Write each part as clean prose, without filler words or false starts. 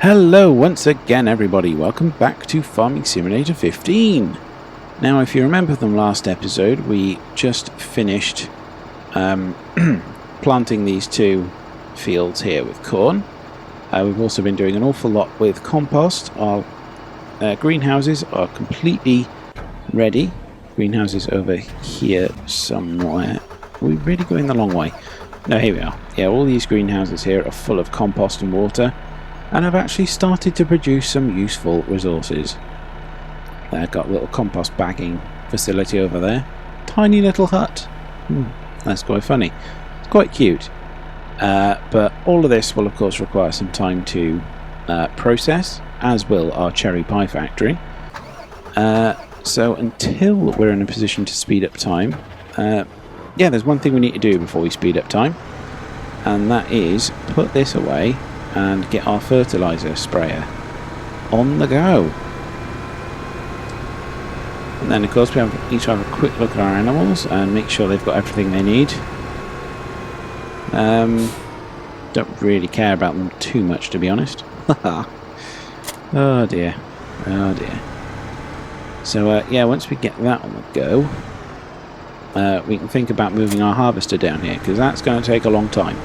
Hello once again everybody, welcome back to Farming Simulator 15. Now if you remember from last episode, we just finished planting these two fields here with corn. We've also been doing an awful lot with compost. Our greenhouses are completely ready. Greenhouses over here somewhere. Are we really going the long way? No, here we are. Yeah, all these greenhouses here are full of compost and water, and I've actually started to produce some useful resources. I've got a little compost bagging facility over there. Tiny little hut. That's quite funny. It's quite cute. But all of this will of course require some time to process, as will our cherry pie factory. So until we're in a position to speed up time, yeah, there's one thing we need to do before we speed up time, and that is put this away and get our fertilizer sprayer on the go. And then of course we need to have a quick look at our animals and make sure they've got everything they need. Don't really care about them too much, to be honest. Oh dear, oh dear. So yeah, once we get that on the go, we can think about moving our harvester down here, because that's going to take a long time.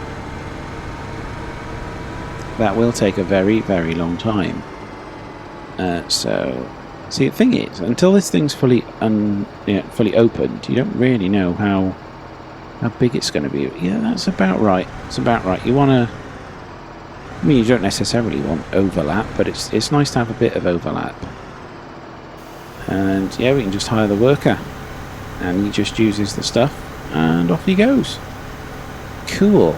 That will take a very, very long time. So, see, the thing is, until this thing's fully opened, you don't really know how big it's going to be. Yeah, that's about right. It's about right. You want to... I mean, you don't necessarily want overlap, but it's nice to have a bit of overlap. And yeah, we can just hire the worker, and he just uses the stuff, and off he goes. Cool.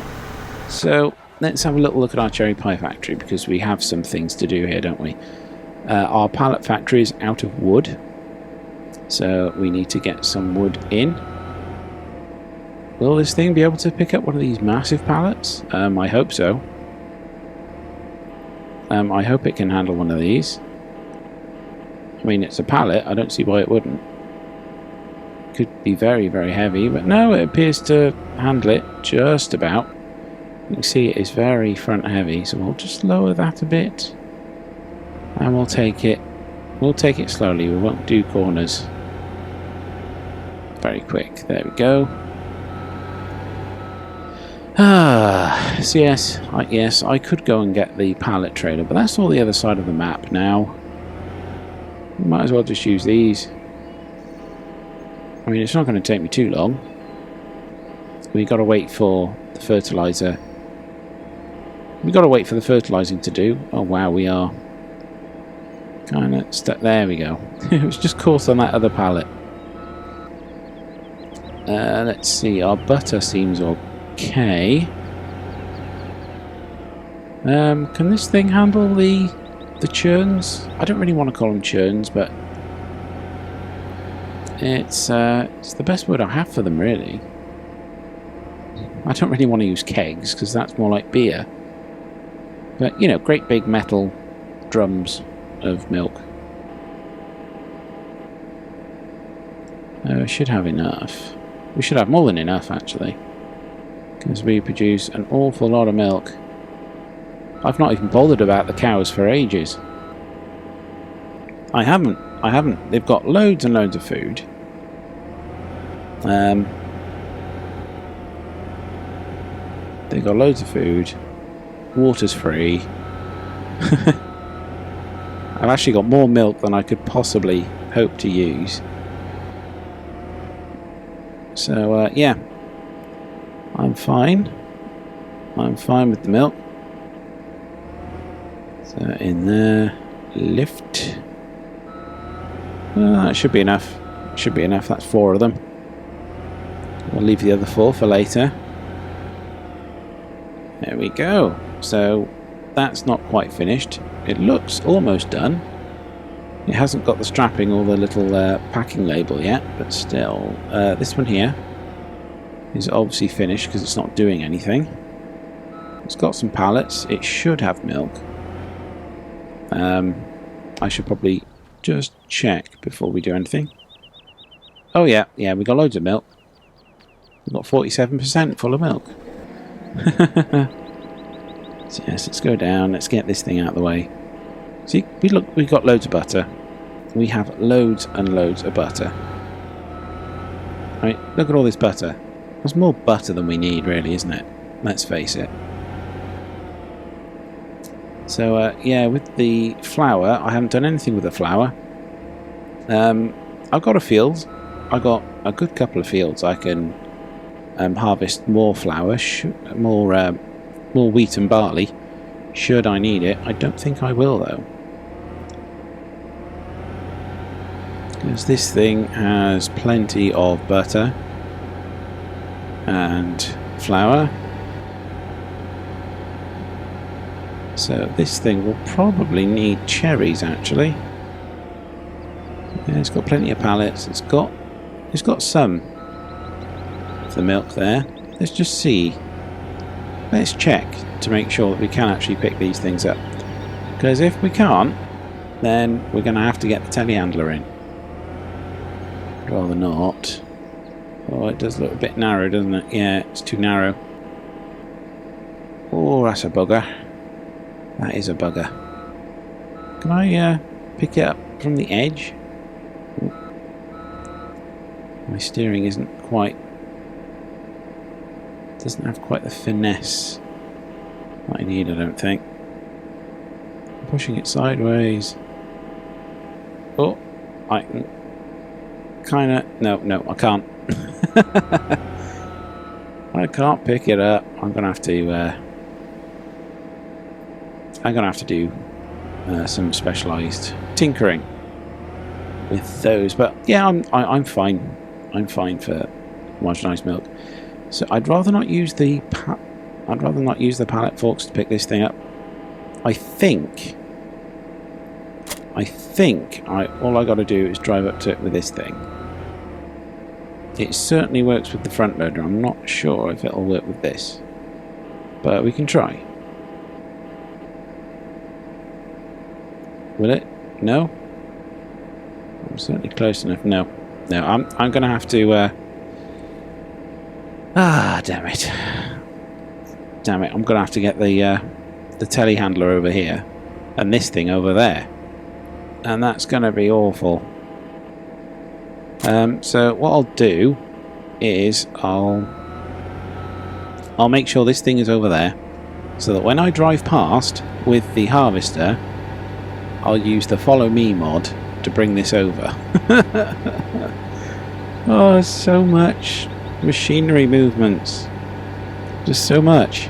So let's have a little look at our cherry pie factory, because we have some things to do here, don't we? Our pallet factory is out of wood, so we need to get some wood in. Will this thing be able to pick up one of these massive pallets? I hope so. I hope it can handle one of these. I mean, it's a pallet, I don't see why it wouldn't. Could be very, very heavy, but no, it appears to handle it just about. You can see it is very front heavy, so we'll just lower that a bit, and we'll take it slowly. We won't do corners. Very quick. There we go. So yes, I could go and get the pallet trailer, but that's all the other side of the map now. Might as well just use these. I mean, it's not going to take me too long. We've got to wait for the fertilizer. We've got to wait for the fertilizing to do. Oh wow, we are kind of stuck. There we go. It was just caught on that other pallet. Let's see, our butter seems okay. Can this thing handle the churns? I don't really want to call them churns, but it's the best word I have for them, really. I don't really want to use kegs, because that's more like beer. But, you know, great big metal drums of milk. We should have enough. We should have more than enough, actually, because we produce an awful lot of milk. I've not even bothered about the cows for ages. I haven't. They've got loads and loads of food. They've got loads of food. Water's free. I've actually got more milk than I could possibly hope to use. So, yeah. I'm fine. I'm fine with the milk. So, in there. Lift. That should be enough. Should be enough. That's 4 of them. We'll leave the other 4 for later. There we go. So that's not quite finished. It looks almost done. It hasn't got the strapping or the little packing label yet, but still. This one here is obviously finished because it's not doing anything. It's got some pallets. It should have milk. I should probably just check before we do anything. Oh yeah, we got loads of milk. We've got 47% full of milk. So yes, let's go down. Let's get this thing out of the way. See, we've got loads of butter. We have loads and loads of butter. Right, look at all this butter. There's more butter than we need, really, isn't it? Let's face it. So, yeah, with the flour, I haven't done anything with the flour. I've got a field. I've got a good couple of fields. I can harvest more flour, more wheat and barley, should I need it. I don't think I will, though. Because this thing has plenty of butter and flour. So this thing will probably need cherries, actually. Yeah, it's got plenty of pallets. It's got some of the milk there. Let's just see. Let's check to make sure that we can actually pick these things up. Because if we can't, then we're going to have to get the telehandler in. Rather not. Oh, it does look a bit narrow, doesn't it? Yeah, it's too narrow. Oh, that's a bugger. That is a bugger. Can I pick it up from the edge? Ooh. My steering isn't quite... doesn't have quite the finesse that I need, I don't think. I'm pushing it sideways. Oh, I can kind of... No, I can't. I can't pick it up. I'm gonna have to do some specialised tinkering with those. But yeah, I'm fine. I'm fine for homogenised milk. So I'd rather not use the pallet forks to pick this thing up. I think all I got to do is drive up to it with this thing. It certainly works with the front loader. I'm not sure if it'll work with this, but we can try. Will it? No? I'm certainly close enough. No. I'm going to have to... damn it. Damn it. I'm going to have to get the telehandler over here and this thing over there. And that's going to be awful. So what I'll do is I'll make sure this thing is over there so that when I drive past with the harvester, I'll use the follow me mod to bring this over. Oh, so much machinery movements. Just so much.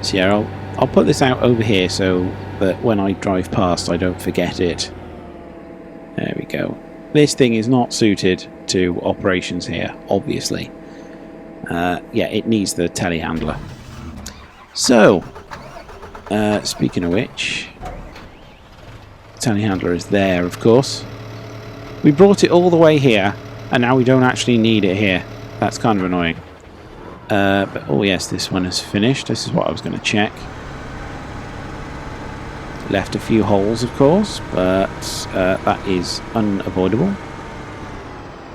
So yeah, I'll put this out over here so that when I drive past I don't forget it. There we go. This thing is not suited to operations here, obviously. Yeah, it needs the telehandler. So, speaking of which, telehandler is there, of course. We brought it all the way here, and now we don't actually need it here. That's kind of annoying. But oh yes, this one is finished. This is what I was going to check. Left a few holes, of course, but that is unavoidable.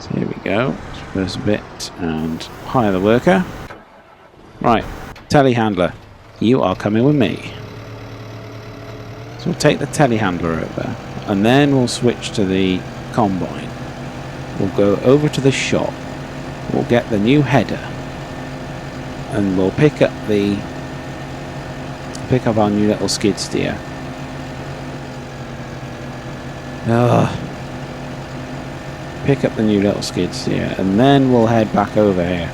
So here we go. Reverse a bit and hire the worker. Right, telehandler, you are coming with me. So we'll take the telehandler over, and then we'll switch to the combine. We'll go over to the shop. We'll get the new header, and we'll pick up our new little skid steer. Pick up the new little skid steer, and then we'll head back over here.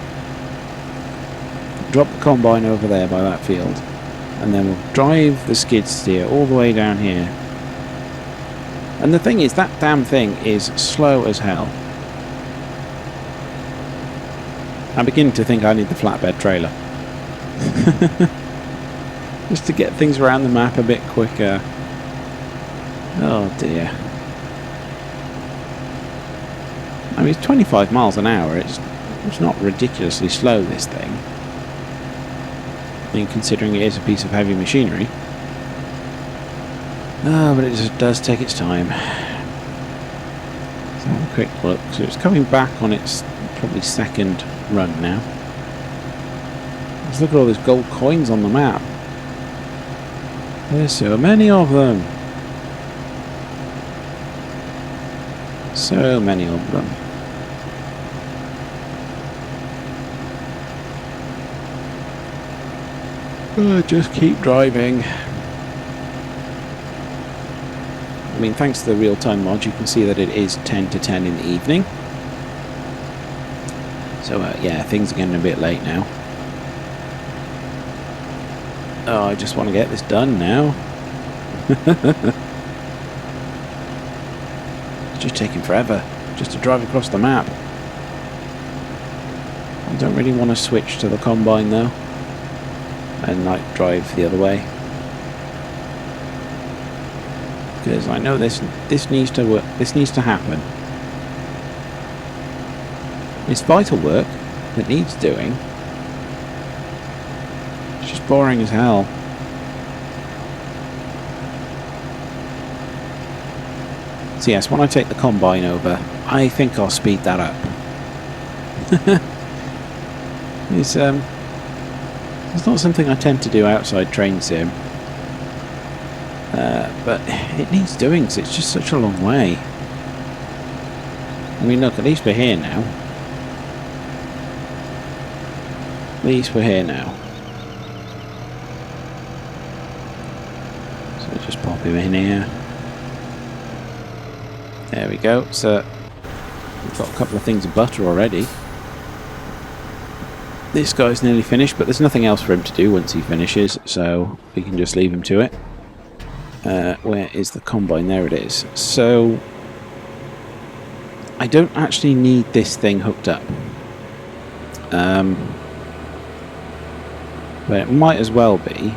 Drop the combine over there by that field, and then we'll drive the skid steer all the way down here. And the thing is, that damn thing is slow as hell. I'm beginning to think I need the flatbed trailer. Just to get things around the map a bit quicker. Oh dear. I mean, it's 25 miles an hour. It's not ridiculously slow, this thing. I mean, considering it is a piece of heavy machinery. Oh, but it just does take its time. Let's have a quick look. So it's coming back on its probably second run now. Just look at all those gold coins on the map. There's so many of them. So many of them. Oh, just keep driving. I mean, thanks to the real-time mod, you can see that it is 10 to 10 in the evening. So, yeah, things are getting a bit late now. Oh, I just want to get this done now. It's just taking forever just to drive across the map. I don't really want to switch to the combine though and like drive the other way, because I know this needs to work. This needs to happen. It's vital work that needs doing. It's just boring as hell. So yes, when I take the combine over, I think I'll speed that up. It's not something I tend to do outside train sim, but it needs doing because it's just such a long way. I mean, look, at least we're here now. At least we're here now. So just pop him in here. There we go. So we've got a couple of things of butter already. This guy's nearly finished, but there's nothing else for him to do once he finishes, so we can just leave him to it. Where is the combine? There it is. So I don't actually need this thing hooked up. But it might as well be,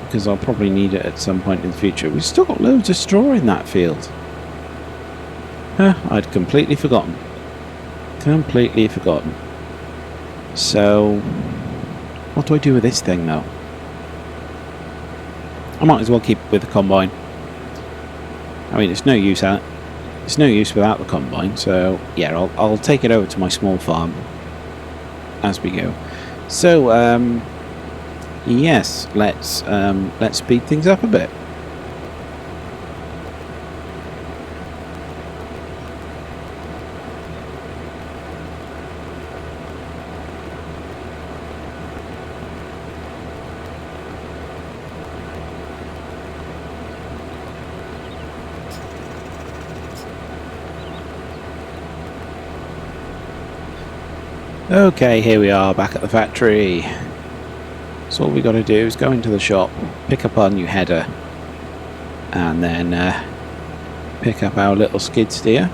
because I'll probably need it at some point in the future. We've still got loads of straw in that field. I'd completely forgotten. Completely forgotten. So, what do I do with this thing though? I might as well keep it with the combine. I mean, it's no use without the combine. So yeah, I'll take it over to my small farm as we go. So yes, let's speed things up a bit. Okay, here we are back at the factory. So all we got to do is go into the shop, pick up our new header, and then pick up our little skid steer.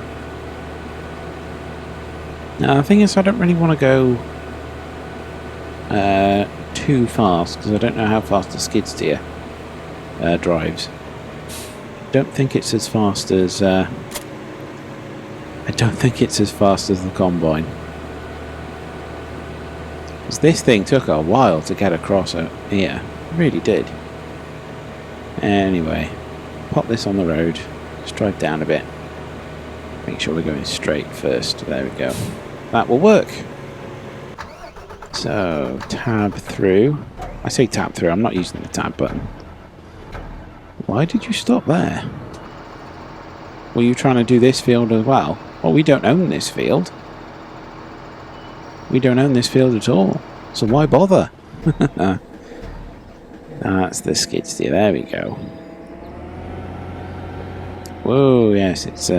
Now the thing is, I don't really want to go too fast, because I don't know how fast the skid steer drives. I don't think it's as fast as the combine. This thing took a while to get across here. It really did. Anyway, pop this on the road. Just drive down a bit. Make sure we're going straight first. There we go. That will work. So, tab through. I say tab through, I'm not using the tab button. Why did you stop there? Were you trying to do this field as well? Well, we don't own this field. We don't own this field at all, so why bother? That's the skid steer. There we go. Whoa, yes, it's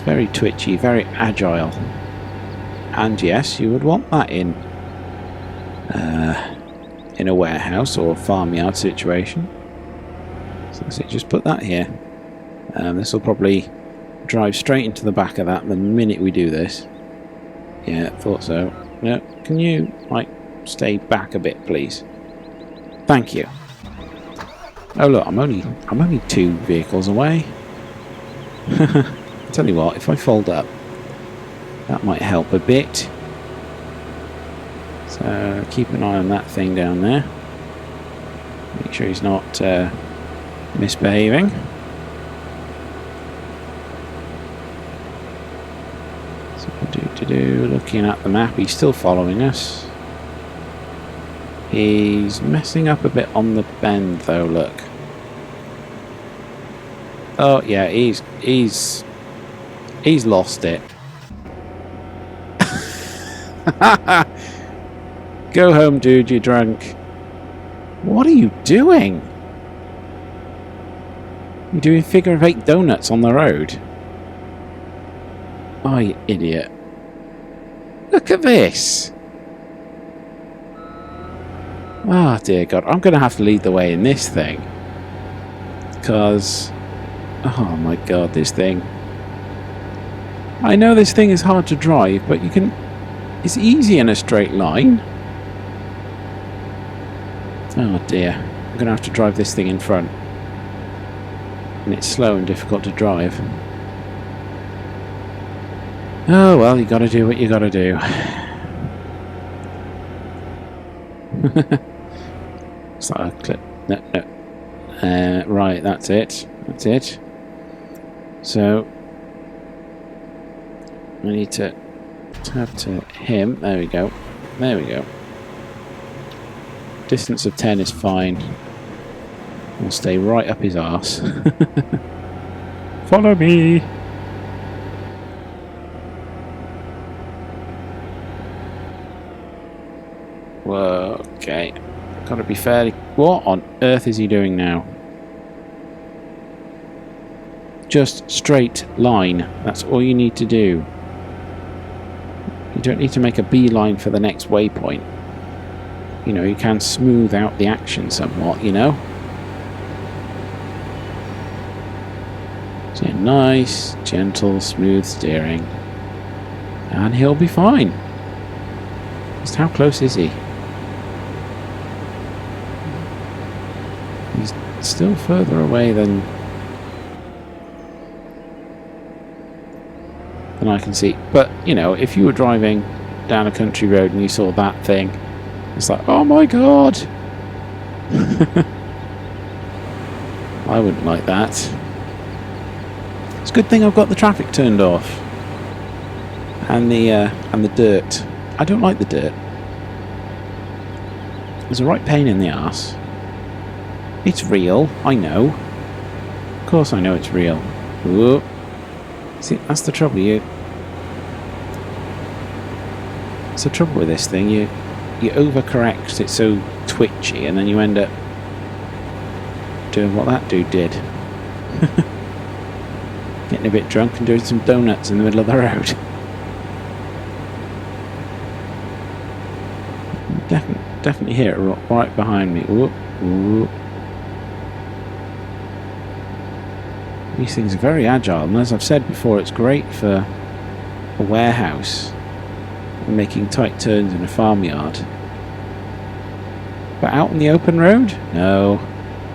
very twitchy, very agile, and yes, you would want that in a warehouse or farmyard situation. So let's just put that here. This will probably drive straight into the back of that the minute we do this. Yeah, thought so. No, can you, like, stay back a bit, please? Thank you. Oh look, I'm only 2 vehicles away. Tell you what, if I fold up, that might help a bit. So keep an eye on that thing down there. Make sure he's not misbehaving. Looking at the map, he's still following us. He's messing up a bit on the bend, though. Look. Oh yeah, he's lost it. Go home, dude. You're drunk. What are you doing? You're doing figure of 8 donuts on the road. Oh, you idiot. Look at this. Oh, dear God. I'm going to have to lead the way in this thing. Because... oh, my God, this thing. I know this thing is hard to drive, but you can... it's easy in a straight line. Oh, dear. I'm going to have to drive this thing in front. And it's slow and difficult to drive. Oh, well, you got to do what you got to do. It's like a clip. No. Right, that's it. That's it. So, I need to tap to him. There we go. There we go. Distance of 10 is fine. We'll stay right up his arse. Follow me! Whoa, okay. Gotta be fairly... what on earth is he doing now? Just straight line. That's all you need to do. You don't need to make a beeline for the next waypoint. You know, you can smooth out the action somewhat, you know? So nice, gentle, smooth steering. And he'll be fine. Just how close is he? He's still further away than I can see. But, you know, if you were driving down a country road and you saw that thing, it's like, oh my God! I wouldn't like that. It's a good thing I've got the traffic turned off. And the dirt. I don't like the dirt. It's a right pain in the arse. It's real, I know. Of course I know it's real. Whoa. See, that's the trouble. It's the trouble with this thing. You overcorrect. It's so twitchy, and then you end up doing what that dude did. Getting a bit drunk and doing some donuts in the middle of the road. Definitely hear it right behind me. Whoop, whoop. These things are very agile, and as I've said before, it's great for a warehouse and making tight turns in a farmyard. But out on the open road? No.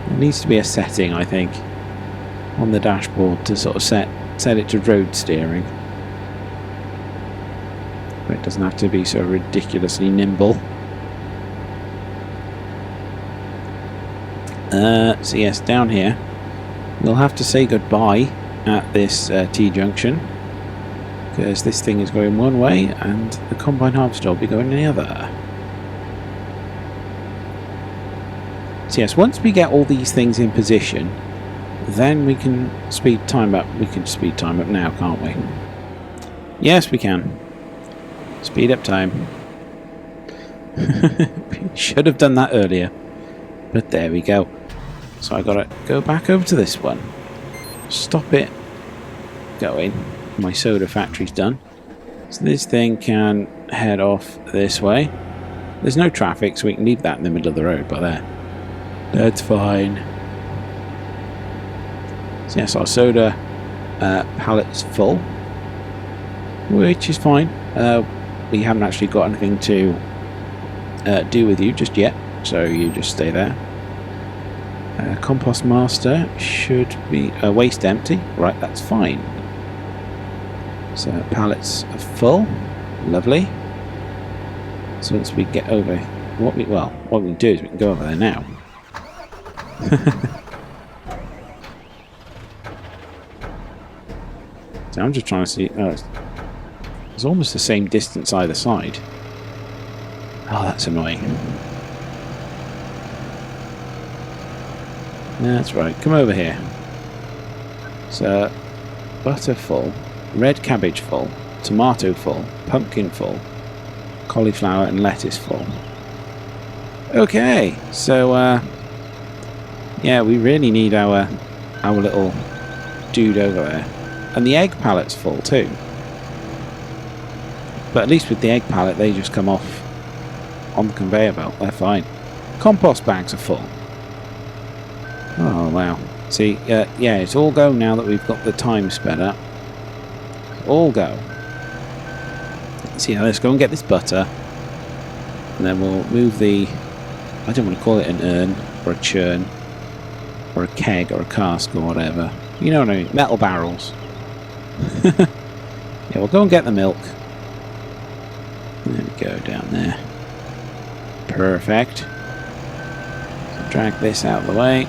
There needs to be a setting, I think, on the dashboard to sort of set it to road steering. But it doesn't have to be so ridiculously nimble. So yes, down here we'll have to say goodbye at this T-junction, because this thing is going one way and the combine harvester will be going the other. So yes, once we get all these things in position, then we can speed time up. We can speed time up now, can't we? Yes, we can. Speed up time. We should have done that earlier, but there we go. So I gotta go back over to this one, stop it going. My soda factory's done, so this thing can head off this way. There's no traffic, so we can leave that in the middle of the road by there. That's fine. So yes, our soda pallet's full, which is fine. We haven't actually got anything to do with you just yet, so you just stay there. Compost master should be waste empty. Right, that's fine. So pallets are full. Lovely. So once we get over, what we can do is we can go over there now. So I'm just trying to see. Oh, it's almost the same distance either side. Oh, that's annoying. That's right, come over here. So, butter full, red cabbage full, tomato full, pumpkin full, cauliflower and lettuce full. Okay, so yeah, we really need our little dude over there. And the egg pallet's full too. But at least with the egg pallet, they just come off on the conveyor belt. They're fine. Compost bags are full. Oh, wow. See, yeah, it's all go now that we've got the time sped up. All go. See, now let's go and get this butter. And then we'll move the... I don't want to call it an urn, or a churn, or a keg, or a cask, or whatever. You know what I mean? Metal barrels. Yeah, we'll go and get the milk. There we go, down there. Perfect. So drag this out of the way.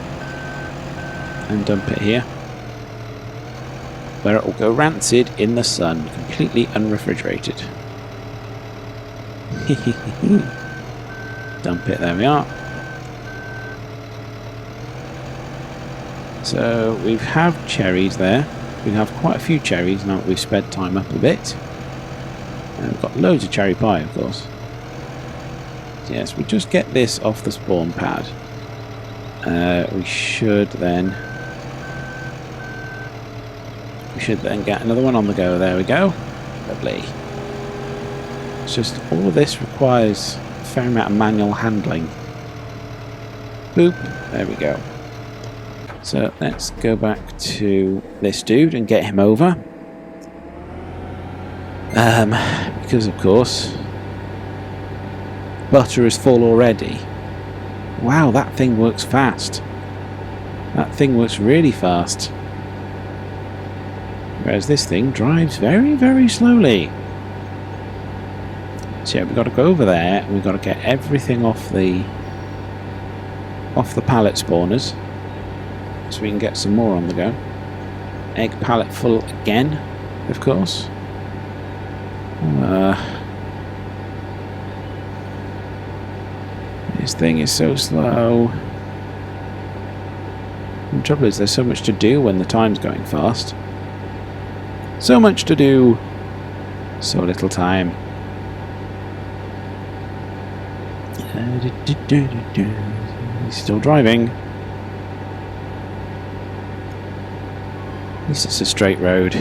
And dump it here. Where it will go rancid in the sun. Completely unrefrigerated. Dump it, there we are. So we have cherries there. We have quite a few cherries now that we've sped time up a bit. And we've got loads of cherry pie, of course. So yes, we just get this off the spawn pad. We should then get another one on the go. There we go. Lovely. It's just all of this requires a fair amount of manual handling. Boop. There we go. So let's go back to this dude and get him over. Because of course butter is full already. Wow, that thing works fast. That thing works really fast. Whereas this thing drives very, very slowly. So yeah, we've got to go over there and we've got to get everything off the pallet spawners. So we can get some more on the go. Egg pallet full again, of course. This thing is so slow. The trouble is there's so much to do when the time's going fast. So much to do, so little time. He's still driving. At least it's a straight road.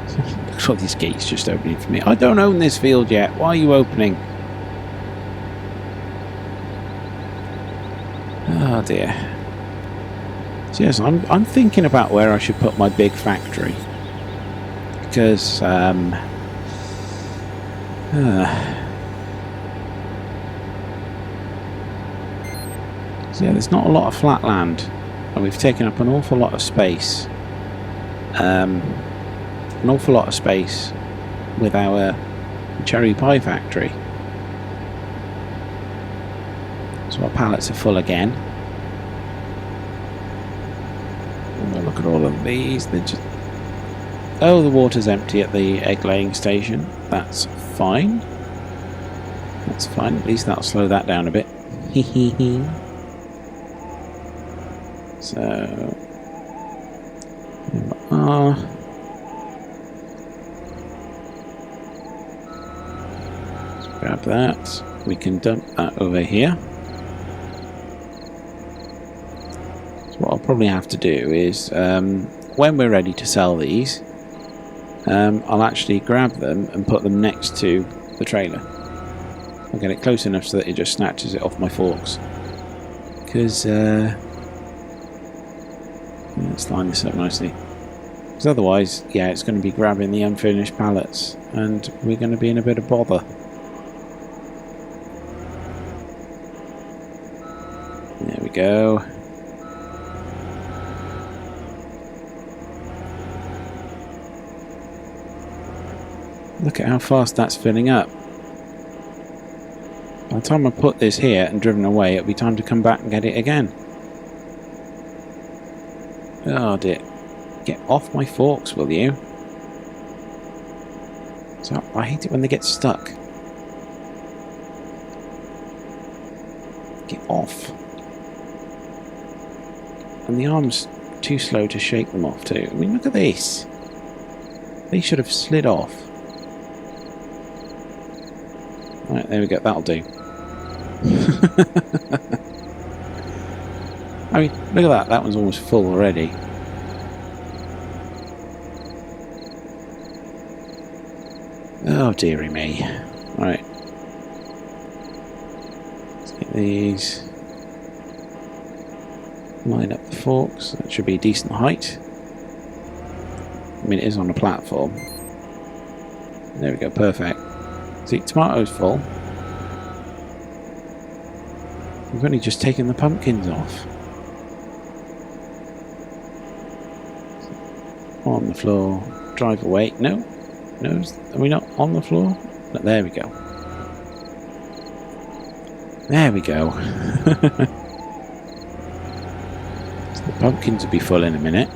Look at all these gates just opening for me. I don't own this field yet. Why are you opening? Oh dear. So yes, I'm thinking about where I should put my big factory. Because so yeah, there's not a lot of flat land. And we've taken up an awful lot of space. An awful lot of space with our cherry pie factory. So our pallets are full again. Oh, look at all of these. They're just... Oh, the water's empty at the egg laying station. That's fine. That's fine. At least that'll slow that down a bit. So let's grab that. We can dump that over here. So what I'll probably have to do is when we're ready to sell these, I'll actually grab them and put them next to the trailer. I'll get it close enough so that it just snatches it off my forks. Because let's line this up nicely. Because otherwise, yeah, it's going to be grabbing the unfinished pallets, and we're going to be in a bit of bother. There we go. Look at how fast that's filling up. By the time I put this here and driven away, it'll be time to come back and get it again. Oh dear. Get off my forks, will you? So I hate it when they get stuck. Get off. And the arm's too slow to shake them off too. I mean, look at this. They should have slid off. Right, there we go. That'll do. I mean, look at that. That one's almost full already. Oh, dearie me. Right. Let's get these. Line up the forks. That should be a decent height. I mean, it is on a platform. There we go. Perfect. See, tomato's full. We've only just taken the pumpkins off. On the floor. Drive away. No. No. Are we not on the floor? No, there we go. There we go. So the pumpkins will be full in a minute.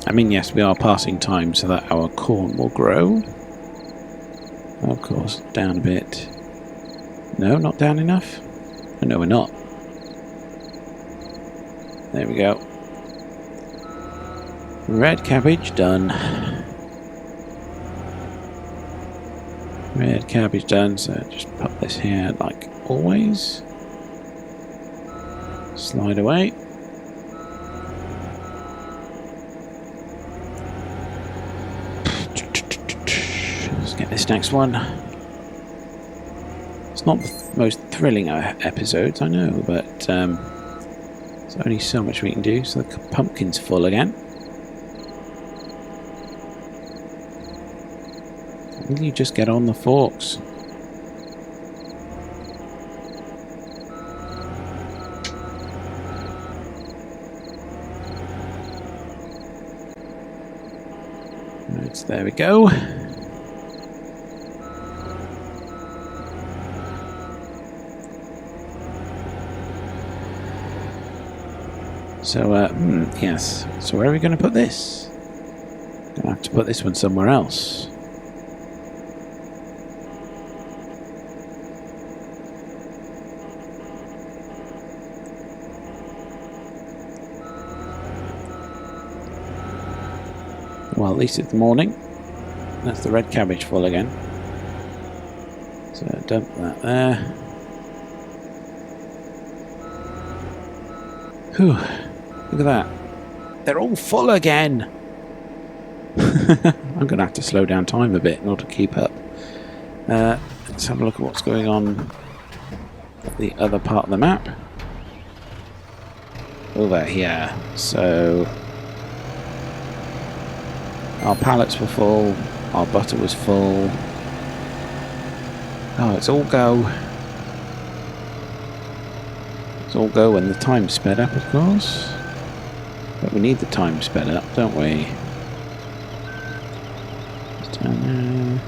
I mean, yes, we are passing time so that our corn will grow. Of course, down a bit. No, not down enough. Oh, no, we're not. There we go. Red cabbage done. Red cabbage done, so just pop this here like always. Slide away. Let's get this next one. It's not the most thrilling episodes, I know, but there's only so much we can do. So the pumpkin's full again. Will you just get on the forks? Right, so there we go. So, yes. So where are we going to put this? Gonna have to put this one somewhere else. Well, at least it's morning. That's the red cabbage full again. So dump that there. Whew. Look at that. They're all full again. I'm going to have to slow down time a bit in order to keep up. Let's have a look at what's going on at the other part of the map. Over here. So our pallets were full, our butter was full. Oh, it's all go. It's all go when the time's sped up, of course. But we need the time sped up, don't we? Just down there.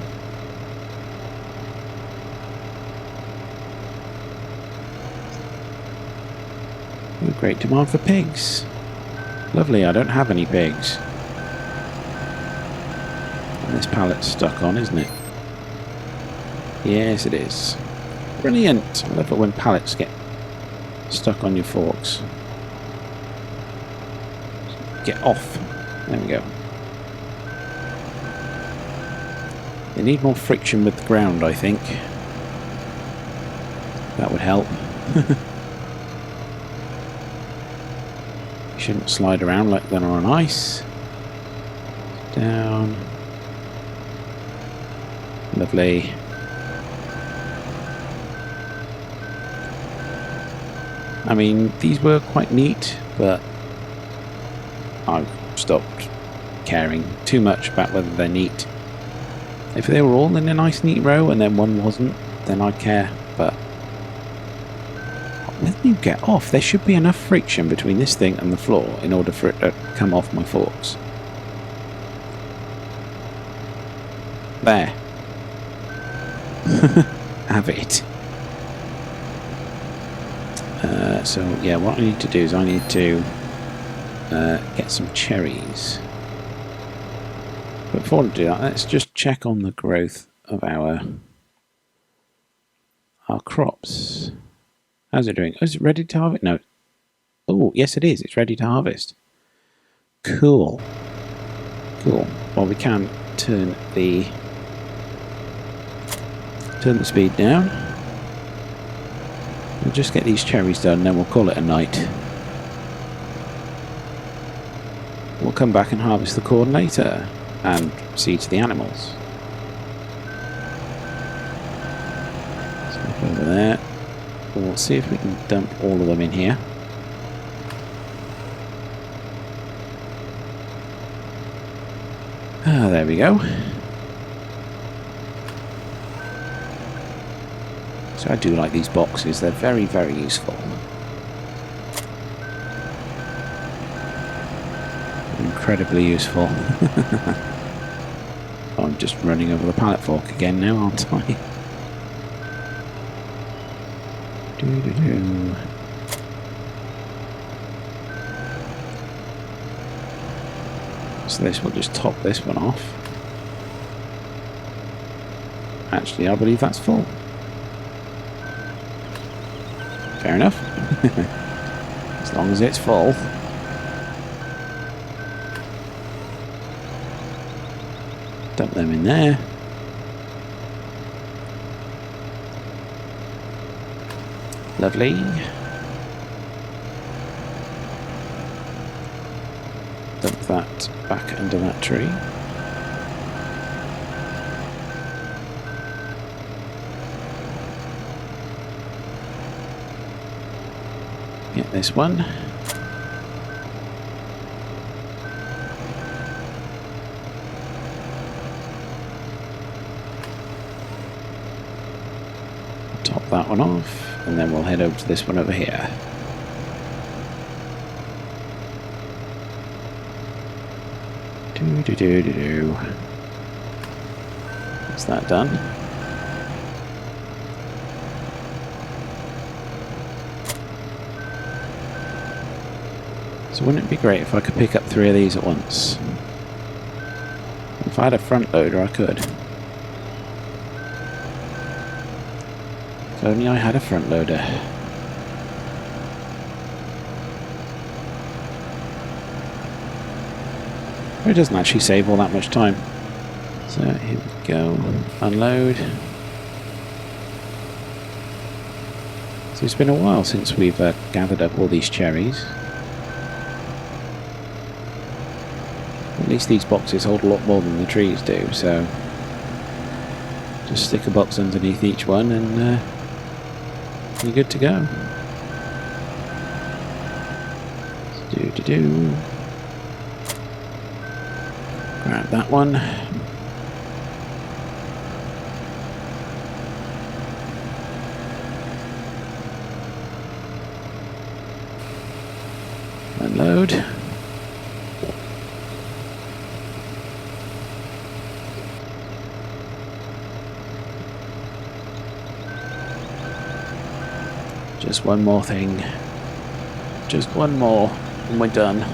Ooh, great demand for pigs. Lovely, I don't have any pigs. This pallet's stuck on, isn't it? Yes, it is. Brilliant. I love it when pallets get stuck on your forks. Get off. There we go. They need more friction with the ground, I think. That would help. You shouldn't slide around like they're on ice. Down. Lovely. I mean, these were quite neat, but I've stopped caring too much about whether they're neat. If they were all in a nice neat row and then one wasn't, then I'd care, but when you get off, there should be enough friction between this thing and the floor in order for it to come off my forks. There. Have it. So yeah, what I need to do is I need to get some cherries. But before I do that, let's just check on the growth of our crops. How's it doing? Oh, is it ready to harvest? No. Oh, yes it is. It's ready to harvest. Cool. Cool. Well, we can turn the speed down. We'll just get these cherries done, then we'll call it a night. We'll come back and harvest the corn later and see to the animals. Step over there. We'll see if we can dump all of them in here. Ah, there we go. So I do like these boxes, they're very, very useful. Incredibly useful. I'm just running over the pallet fork again now, aren't I? Doo-doo-doo. So this will just top this one off. Actually, I believe that's full. Fair enough. As long as it's full. Dump them in there. Lovely. Dump that back under that tree. Get this one. Top that one off, and then we'll head over to this one over here. Do-do-do-do-do. That's that done. So wouldn't it be great if I could pick up 3 of these at once? If I had a front loader, I could. If only I had a front loader. It doesn't actually save all that much time. So here we go. Unload. So it's been a while since we've gathered up all these cherries. At least these boxes hold a lot more than the trees do, so just stick a box underneath each one and you're good to go. Do-do-do. Grab that one. Unload. Just one more thing. Just one more and we're done.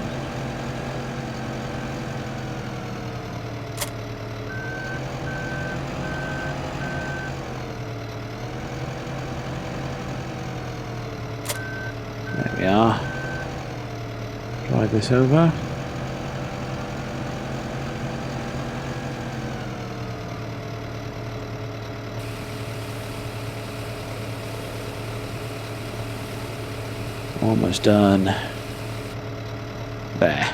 There we are. Drive this over. Almost done. There.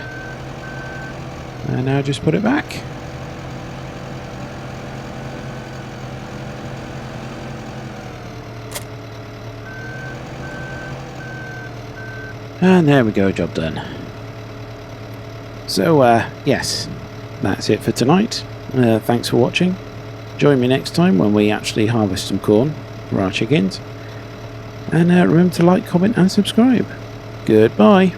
And now just put it back. And there we go, job done. So, yes, that's it for tonight. Thanks for watching. Join me next time when we actually harvest some corn for our chickens. And remember to like, comment and subscribe. Goodbye.